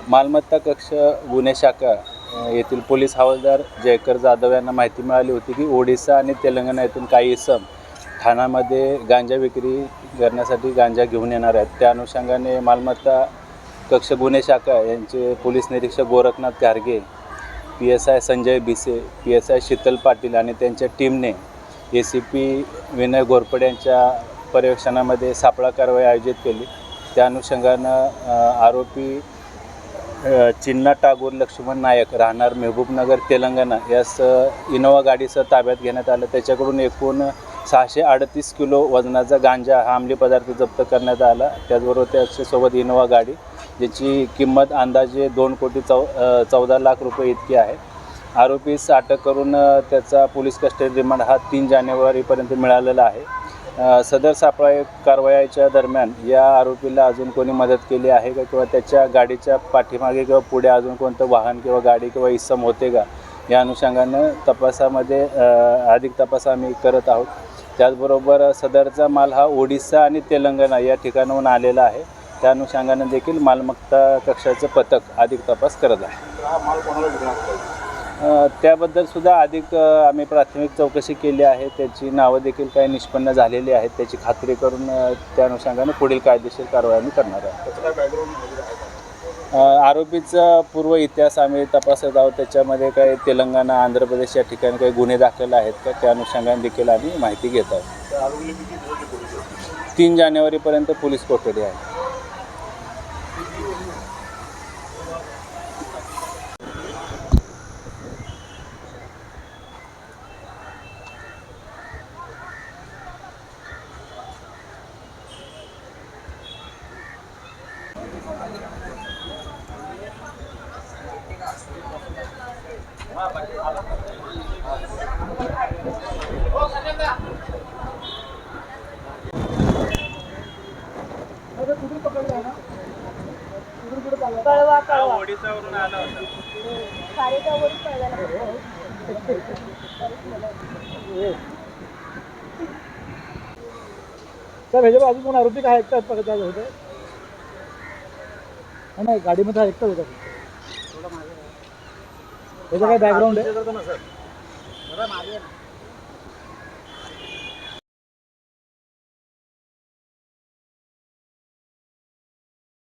मालमत्ता कक्ष गुन्हे शाखा येथील पोलीस हवालदार जयकर जाधव यांना माहिती मिळाली होती की ओडिसा आणि तेलंगणा येथून काही इसम ठाण्यामध्ये गांजा विक्री करण्यासाठी गांजा घेऊन येणार आहेत। त्या अनुषंगाने मालमत्ता कक्ष गुन्हे शाखा यांचे पोलीस निरीक्षक गोरखनाथ गार्गे, PSI संजय बिसे, PSI शीतल पाटील आणि त्यांच्या टीमने ACP विनय घोरपडे यांच्या पर्यवेक्षणामध्ये सापळा कारवाई आयोजित केली। त्या अनुषंगानं आरोपी चिन्ना टागोर लक्ष्मण नायक राहणार मेहबूबनगर तेलंगणा यास इनोवा गाडीसह ताब्यात घेण्यात आलं। त्याच्याकडून एकूण 638 किलो वजनाचा गांजा हा अंमली पदार्थ जप्त करण्यात आला। त्याचबरोबर त्याच्यासोबत इनोवा गाडी ज्याची किंमत अंदाजे 2,14 लाख रुपये इतकी आहे। आरोपीस अटक करून त्याचा पोलीस कस्टडी रिमांड हा 3 जानेवारीपर्यंत मिळालेला आहे। सदर सापळा कारवाईच्या दरम्यान या आरोपीला अजून कोणी मदत केली आहे का किंवा त्याच्या गाडीच्या पाठीमागे किंवा पुढे अजून कोणतं वाहन किंवा गाडी किंवा इसम होते का या अनुषंगानं तपासामध्ये अधिक तपास आम्ही करत आहोत। त्याचबरोबर सदरचा माल हा ओडिसा आणि तेलंगणा या ठिकाणाहून आलेला आहे। त्या अनुषंगानं देखील मालमत्ता कक्षाचं पथक अधिक तपास करत आहे। त्याबद्दल सुद्धा अधिक आम्ही प्राथमिक चौकशी केली आहे। त्याची नावं देखील काही निष्पन्न झालेली आहेत। त्याची खात्री करून त्या अनुषंगाने पुढील कायदेशीर कारवाई आम्ही करणार आहोत। आरोपीचा पूर्व इतिहास आम्ही तपासत आहोत। त्याच्यामध्ये काही तेलंगणा, आंध्र प्रदेश या ठिकाणी काही गुन्हे दाखल आहेत का त्या अनुषंगाने देखील आम्ही माहिती घेत आहोत। 3 जानेवारीपर्यंत पोलीस कोठडी आहे। ओडिसावरून आला होता। साहेब ह्याच्यावर अजून कोण आरोपी काय ऐकतात बघा त्या होतं नाही गाडीमध्ये ऐकतात होता त्याचा काय बॅकग्राऊंड आहे?